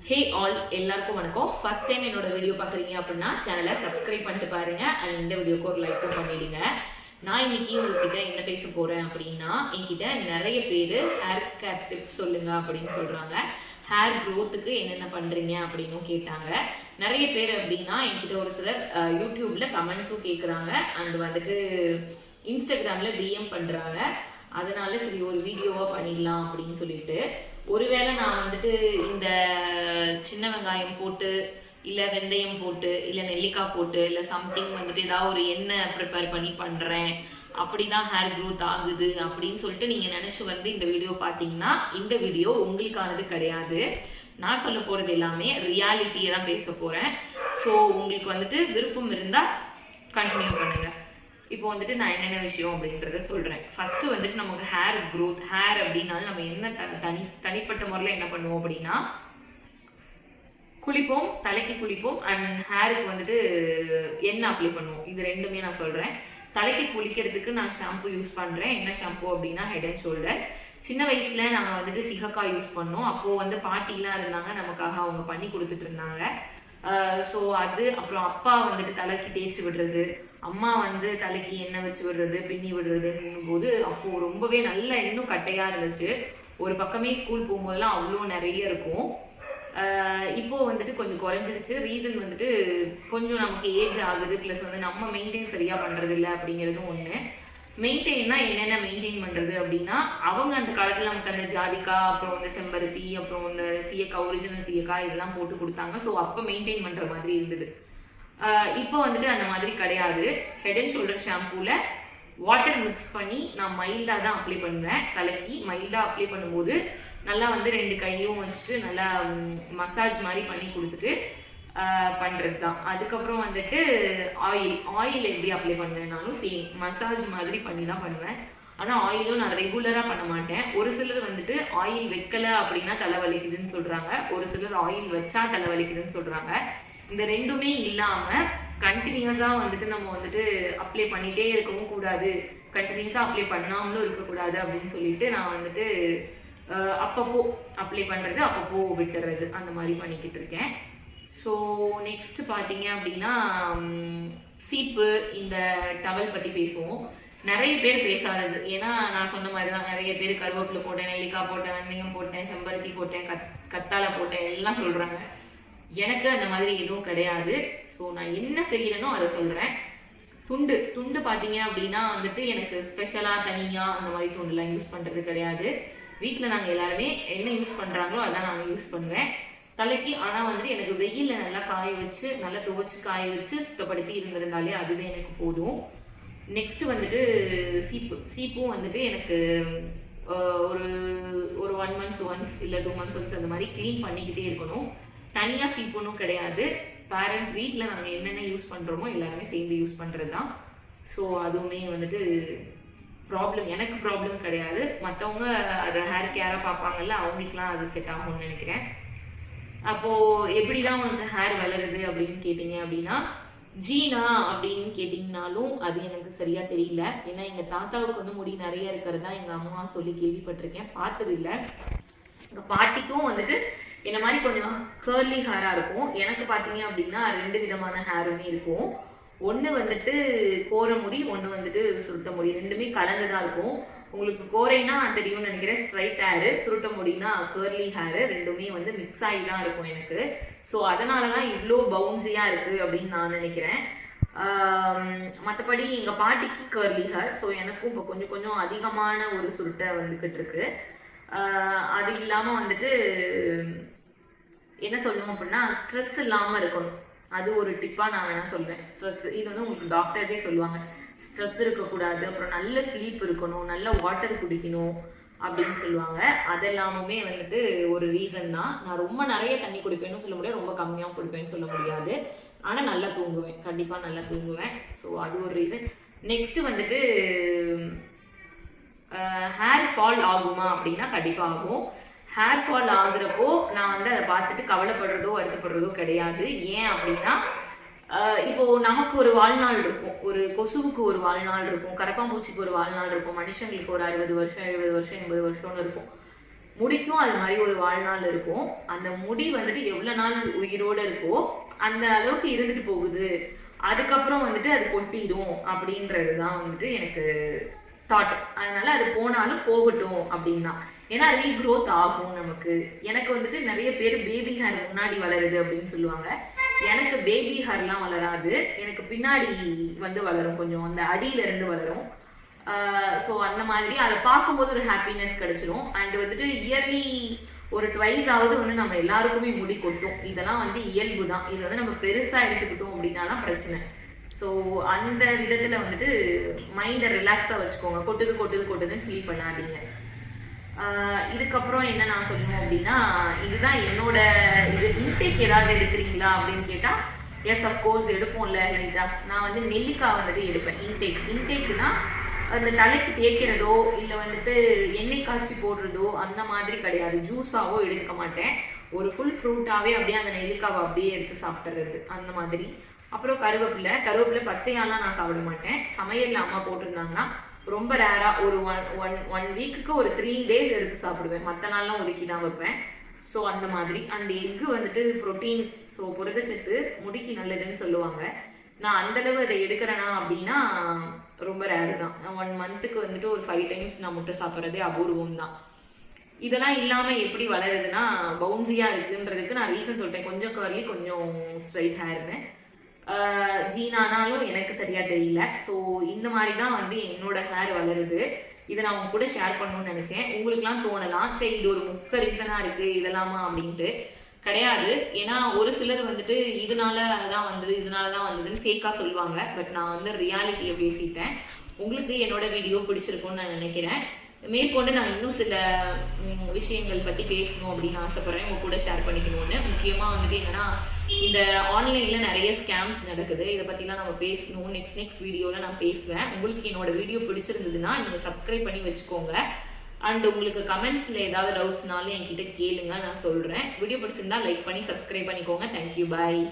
Hey all எல்லாருக்கும் வணக்கம். First time என்னோட வீடியோ பார்க்குறீங்க அப்படின்னா சேனலை சப்ஸ்கிரைப் பண்ணிட்டு பாருங்க அண்ட் இந்த வீடியோக்கு ஒரு லைக்கும் பண்ணிடுங்க. நான் இன்னைக்கு உங்ககிட்ட என்ன பேச போறேன் அப்படின்னா, என்கிட்ட நிறைய பேர் ஹேர் கேர் டிப்ஸ் சொல்லுங்க அப்படின்னு சொல்றாங்க. ஹேர் க்ரோத்துக்கு என்னென்ன பண்றீங்க அப்படின்னு கேட்டாங்க. நிறைய பேர் அப்படின்னா என்கிட்ட ஒரு சிலர் யூடியூப்ல கமெண்ட்ஸும் கேட்குறாங்க அண்ட் வந்துட்டு இன்ஸ்டாகிராம்ல டிஎம் பண்றாங்க. அதனால சரி ஒரு வீடியோவா பண்ணிடலாம் அப்படின்னு சொல்லிட்டு, ஒருவேளை நான் வந்துட்டு இந்த சின்ன வெங்காயம் போட்டு இல்லை வெந்தயம் போட்டு இல்லை நெல்லிக்காய் போட்டு இல்லை சம்திங் வந்துட்டு ஏதாவது ஒரு எண்ணெய் ப்ரிப்பேர் பண்ணி பண்ணுறேன் அப்படி தான் ஹேர் க்ரோத் ஆகுது அப்படின்னு சொல்லிட்டு நீங்கள் நினச்சி வந்து இந்த வீடியோ பார்த்தீங்கன்னா இந்த வீடியோ உங்களுக்கானது கிடையாது. நான் சொல்ல போகிறது எல்லாமே ரியாலிட்டியை தான் பேச போகிறேன். ஸோ உங்களுக்கு வந்துட்டு விருப்பம் இருந்தால் கண்டினியூ பண்ணுங்கள். இப்போ வந்துட்டு நான் என்னென்ன விஷயம் அப்படின்றத சொல்கிறேன். ஃபஸ்ட்டு வந்துட்டு நமக்கு ஹேர் க்ரோத், ஹேர் அப்படின்னாலும் நம்ம என்ன தனிப்பட்ட முறையில் என்ன பண்ணுவோம் அப்படின்னா, குளிப்போம், தலைக்கு குளிப்போம் அண்ட் ஹேருக்கு வந்துட்டு எண்ணெய் அப்ளை பண்ணுவோம். இது ரெண்டுமே நான் சொல்கிறேன். தலைக்கு குளிக்கிறதுக்கு நான் ஷாம்பு யூஸ் பண்ணுறேன். என்ன ஷாம்பு அப்படின்னா ஹெட் அண்ட் ஷோல்டர். சின்ன வயசில் நாங்கள் வந்துட்டு சிகக்காய் யூஸ் பண்ணோம். அப்போது வந்து பாட்டிலாம் இருந்தாங்க, நமக்காக அவங்க பண்ணி கொடுத்துட்டு இருந்தாங்க. ஸோ அது அப்புறம் அப்பா வந்துட்டு தலைக்கு தேய்ச்சி விடுறது, அம்மா வந்து தலைக்கு எண்ணெய் வச்சு விடுறது, பின்னி விடுறதுங்கும் போது அப்போது ரொம்பவே நல்ல இன்னும் கட்டையாக இருந்துச்சு. ஒரு பக்கமே ஸ்கூல் போகும்போதெல்லாம் அவ்வளோ நிறைய இருக்கும். இப்போது வந்துட்டு கொஞ்சம் குறைஞ்சிருச்சு. ரீசன் வந்துட்டு கொஞ்சம் நமக்கு ஏஜ் ஆகுது, ப்ளஸ் வந்து நம்ம மெயின்டைன் சரியாக பண்ணுறது இல்லை அப்படிங்கிறதும் ஒன்று. மெயின்டைன்னா என்னென்ன மெயின்டைன் பண்ணுறது அப்படின்னா, அவங்க அந்த காலத்தில் நமக்கு அந்த ஜாதிக்காய், அப்புறம் வந்து செம்பருத்தி, அப்புறம் இந்த சீயக்காய், ஒரிஜினல் சீயக்காய் இதெல்லாம் போட்டு கொடுத்தாங்க. ஸோ அப்போ மெயின்டைன் பண்ணுற மாதிரி இருந்தது. இப்போ வந்துட்டு அந்த மாதிரி கிடையாது. ஹெட் அண்ட் ஷோல்டர் ஷாம்பூவில் வாட்டர் மிக்ஸ் பண்ணி நான் மைல்டாக தான் அப்ளை பண்ணுவேன். தலைக்கு மைல்டாக அப்ளை பண்ணும்போது நல்லா வந்து ரெண்டு கையும் வச்சுட்டு நல்லா மசாஜ் மாதிரி பண்ணி கொடுத்துட்டு பண்ணுறது தான். அதுக்கப்புறம் வந்துட்டு ஆயில் எப்படி அப்ளை பண்ணுவேன்னாலும் சேம் மசாஜ் மாதிரி பண்ணி தான் பண்ணுவேன். ஆனால் ஆயிலும் நான் ரெகுலராக பண்ண மாட்டேன். ஒரு சிலர் வந்துட்டு ஆயில் வைக்கலை அப்படின்னா தலைவலிக்குதுன்னு சொல்கிறாங்க, ஒரு சிலர் ஆயில் வச்சா தலைவலிக்குதுன்னு சொல்கிறாங்க. இந்த ரெண்டுமே இல்லாமல் கண்டினியூஸாக வந்துட்டு நம்ம வந்துட்டு அப்ளை பண்ணிகிட்டே இருக்கவும் கூடாது, கண்டினியூஸாக அப்ளை பண்ணாமலும் இருக்கக்கூடாது அப்படின்னு சொல்லிட்டு நான் வந்துட்டு அப்பப்போ அப்ளை பண்ணுறது, அப்பப்போ விட்டுறது, அந்த மாதிரி பண்ணிக்கிட்டு இருக்கேன். ஸோ நெக்ஸ்ட் பார்த்தீங்க அப்படின்னா சீப்பு, இந்த டவல் பற்றி பேசுவோம். நிறைய பேர் பேசாதது, ஏன்னா நான் சொன்ன மாதிரி தான் நிறைய பேர் கருவேப்பிலை போட்டேன், நெல்லிக்காய் போட்டேன், வெந்தயம் போட்டேன், செம்பருத்தி போட்டேன், கத்தாழை போட்டேன் எல்லாம் சொல்கிறாங்க. எனக்கு அந்த மாதிரி எதுவும் கிடையாது. ஸோ நான் என்ன செய்கிறேனோ அதை சொல்கிறேன். துண்டு பார்த்தீங்க அப்படின்னா வந்துட்டு எனக்கு ஸ்பெஷலாக தனியாக அந்த மாதிரி துண்டுலாம் யூஸ் பண்ணுறது கிடையாது. வீட்டில் நாங்கள் எல்லாருமே என்ன யூஸ் பண்ணுறாங்களோ அதான் நாங்கள் யூஸ் பண்ணுவேன் தலைக்கு. ஆனால் வந்துட்டு எனக்கு வெயிலில் நல்லா காய வச்சு, நல்லா துவைச்சி காய வச்சு சுத்தப்படுத்தி இருந்திருந்தாலே அதுவே எனக்கு போதும். நெக்ஸ்ட்டு வந்துட்டு சீப்பும் வந்துட்டு எனக்கு ஒரு 1 month ஒன்ஸ் இல்லை 2 months ஒன்ஸ் அந்த மாதிரி க்ளீன் பண்ணிக்கிட்டே இருக்கணும். தனியாக சீப்புனும் கிடையாது. பேரண்ட்ஸ் வீட்டில் நாங்கள் என்னென்ன யூஸ் பண்ணுறோமோ எல்லாருமே சேர்ந்து யூஸ் பண்ணுறது தான். ஸோ அதுவுமே வந்துட்டு எனக்கு ப்ராப்ளம் கிடையாது. மற்றவங்க அதை ஹேர் கேராக பார்ப்பாங்கல்ல, அவங்களுக்குலாம் அது செட் ஆகும்னு நினைக்கிறேன். அப்போது எப்படி தான் உனக்கு ஹேர் வளருது அப்படின்னு கேட்டிங்க அப்படின்னா, ஜீனா அப்படின்னு கேட்டிங்கனாலும் அது எனக்கு சரியாக தெரியல. ஏன்னா எங்கள் தாத்தாவுக்கு வந்து முடி நிறைய இருக்கிறது தான் எங்கள் அம்மா சொல்லி கேள்விப்பட்டிருக்கேன், பார்த்தது இல்லை. எங்கள் பாட்டிக்கும் வந்துட்டு என்ன மாதிரி கொஞ்சம் கேர்லி ஹேராக இருக்கும். எனக்கு பார்த்தீங்க அப்படின்னா 2 விதமான ஹேருமே இருக்கும். ஒன்று வந்துட்டு கோரை முடி, ஒன்று வந்துட்டு சுருட்ட முடி, ரெண்டுமே கலந்து தான் இருக்கும். உங்களுக்கு கோரைனா தெரியும்னு நினைக்கிறேன், ஸ்ட்ரைட் ஹேரு, சுருட்ட முடினா கேர்லி ஹேரு, ரெண்டுமே வந்து மிக்ஸ் ஆகி தான் இருக்கும் எனக்கு. ஸோ அதனால தான் இவ்வளோ பவுன்ஸியாக இருக்குது அப்படின்னு நான் நினைக்கிறேன். மற்றபடி எங்கள் பாட்டிக்கு கேர்லி ஹேர், ஸோ எனக்கும் இப்போ கொஞ்சம் கொஞ்சம் அதிகமான ஒரு சுருட்டை வந்துக்கிட்டு இருக்கு. அது இல்லாமல் வந்துட்டு என்ன சொல்லணும் அப்படின்னா, ஸ்ட்ரெஸ் இல்லாமல் இருக்கணும். அது ஒரு டிப்பாக நான் வேணால் சொல்வேன். ஸ்ட்ரெஸ் இது வந்து உங்களுக்கு டாக்டர்ஸே சொல்லுவாங்க, ஸ்ட்ரெஸ் இருக்கக்கூடாது, அப்புறம் நல்ல ஸ்லீப் இருக்கணும், நல்ல வாட்டர் குடிக்கணும் அப்படின்னு சொல்லுவாங்க. அதெல்லாமுமே வந்துட்டு ஒரு ரீசன் தான். நான் ரொம்ப நிறைய தண்ணி குடிப்பேன்னு சொல்ல முடியாது, ரொம்ப கம்மியாக குடிப்பேன்னு சொல்ல முடியாது. ஆனால் நல்லா தூங்குவேன், கண்டிப்பாக நல்லா தூங்குவேன். ஸோ அது ஒரு ரீசன். நெக்ஸ்ட்டு வந்துட்டு ஹேர் ஃபால் ஆகுமா அப்படின்னா கண்டிப்பாக ஆகும். ஹேர் ஃபால் ஆகுறப்போ நான் வந்து அதை பார்த்துட்டு கவலைப்படுறதோ வருத்தப்படுறதோ கிடையாது. ஏன் அப்படின்னா, இப்போது நமக்கு ஒரு வாழ்நாள் இருக்கும், ஒரு கொசுவுக்கு ஒரு வாழ்நாள் இருக்கும், கரப்பாம்பூச்சிக்கு ஒரு வாழ்நாள் இருக்கும், மனுஷங்களுக்கு ஒரு 60 வருஷம் 70 வருஷம் 80 வருஷம்னு இருக்கும். முடிக்கும் அது மாதிரி ஒரு வாழ்நாள் இருக்கும். அந்த முடி வந்துட்டு எவ்வளோ நாள் உயிரோடு இருக்கோ அந்த அளவுக்கு இருந்துட்டு போகுது, அதுக்கப்புறம் வந்துட்டு அது கொட்டிடும் அப்படின்றது தான் வந்துட்டு எனக்கு தாட். அதனால அது போனாலும் போகட்டும் அப்படின்னா, ஏன்னா ரீக்ரோத் ஆகும் நமக்கு. எனக்கு வந்துட்டு நிறைய பேர் பேபி ஹேர் முன்னாடி வளருது அப்படின்னு சொல்லுவாங்க. எனக்கு பேபி ஹேர்லாம் வளராது, எனக்கு பின்னாடி வந்து வளரும், கொஞ்சம் அந்த அடியில இருந்து வளரும். ஸோ அந்த மாதிரி அதை பார்க்கும்போது ஒரு ஹாப்பினஸ் கிடைச்சிரும். அண்ட் வந்துட்டு இயர்லி ஒரு ட்வைஸ் ஆவது வந்து நம்ம எல்லாருக்குமே முடி கொட்டும், இதெல்லாம் வந்து இயல்பு தான். இது வந்து நம்ம பெருசாக எடுத்துக்கிட்டோம் அப்படின்னா தான் பிரச்சனை. ஸோ அந்த விதத்தில் வந்துட்டு மைண்டை ரிலாக்ஸாக வச்சுக்கோங்க, கொட்டுது கொட்டுது கொட்டுதுன்னு ஃபீல் பண்ணாதீங்க. இதுக்கப்புறம் என்ன நான் சொல்லணும் அப்படின்னா, இதுதான் என்னோட இது. இன்டேக் ஏதாவது எடுக்கிறீங்களா அப்படின்னு கேட்டால் எஸ் அஃப்கோர்ஸ் எடுப்போம்ல லைட்டாக. நான் வந்து நெல்லிக்காய் வந்துட்டு எடுப்பேன். இன்டேக்குனா அந்த தலைக்கு தேய்க்கிறதோ இல்லை வந்துட்டு எண்ணெய் காய்ச்சி போடுறதோ அந்த மாதிரி கிடையாது. ஜூஸாவோ எடுத்துக்க மாட்டேன், ஒரு ஃபுல் ஃப்ரூட்டாகவே அப்படியே அந்த நெல்லிக்காவை அப்படியே எடுத்து சாப்பிட்றது அந்த மாதிரி. அப்புறம் கருவேப்பிலை பச்சையாலாம் நான் சாப்பிட மாட்டேன். சமையலில் அம்மா போட்டிருந்தாங்கன்னா ரொம்ப ரேராக ஒரு ஒன் வீக்குக்கு ஒரு 3 days எடுத்து சாப்பிடுவேன், மற்ற நாள்லாம் ஒதுக்கி தான் வைப்பேன். ஸோ அந்த மாதிரி. அண்ட் எக்கு வந்துட்டு ப்ரோட்டீன், ஸோ புரதச்சத்து முடிக்கு நல்லதுன்னு சொல்லுவாங்க. நான் அந்தளவு அதை எடுக்கிறேனா அப்படின்னா ரொம்ப ரேரு தான். 1 monthக்கு வந்துட்டு ஒரு 5 times நான் முட்டை சாப்பிட்றதே அபூர்வம் தான். இதெல்லாம் இல்லாமல் எப்படி வளருதுன்னா, பவுன்சியாக இருக்குன்றதுக்கு நான் ரீசன் சொல்லிட்டேன். கொஞ்சம் கர்லி கொஞ்சம் ஸ்ட்ரைட் ஹேர்னு. ஜீனானாலும் எனக்கு சரியாக தெரியல. ஸோ இந்த மாதிரி தான் வந்து என்னோட ஹேர் வளருது. இதை நான் உங்க கூட ஷேர் பண்ணணும்னு நினச்சேன். உங்களுக்குலாம் தோணலாம், சரி இது ஒரு முக்கிய ரீசனாக இருக்குது இதெல்லாமா அப்படின்ட்டு. கிடையாது. ஏன்னா ஒரு சிலர் வந்துட்டு இதனால தான் வந்ததுன்னு ஃபேக்காக சொல்லுவாங்க. பட் நான் வந்து ரியாலிட்டியை பேசிட்டேன். உங்களுக்கு என்னோட வீடியோ பிடிச்சிருக்கும்னு நான் நினைக்கிறேன். மேற்கொண்டு நான் இன்னும் சில விஷயங்கள் பற்றி பேசணும் அப்படின்னு ஆசைப்பட்றேன், உங்க கூட ஷேர் பண்ணிக்கணும்னு. முக்கியமாக வந்துட்டு என்னன்னா, இந்த ஆன்லைனில் நிறைய ஸ்கேம்ஸ் நடக்குது, இதை பற்றிலாம் நம்ம பேசணும். நெக்ஸ்ட் வீடியோவில் நான் பேசுவேன். உங்களுக்கு என்னோட வீடியோ பிடிச்சிருந்ததுன்னா நீங்கள் சப்ஸ்கிரைப் பண்ணி வச்சுக்கோங்க. அண்ட் உங்களுக்கு கமெண்ட்ஸில் ஏதாவது டவுட்ஸ்னாலும் என்கிட்ட கேளுங்க, நான் சொல்கிறேன். வீடியோ பிடிச்சிருந்தா லைக் பண்ணி சப்ஸ்கிரைப் பண்ணிக்கோங்க. தேங்க்யூ, பாய்.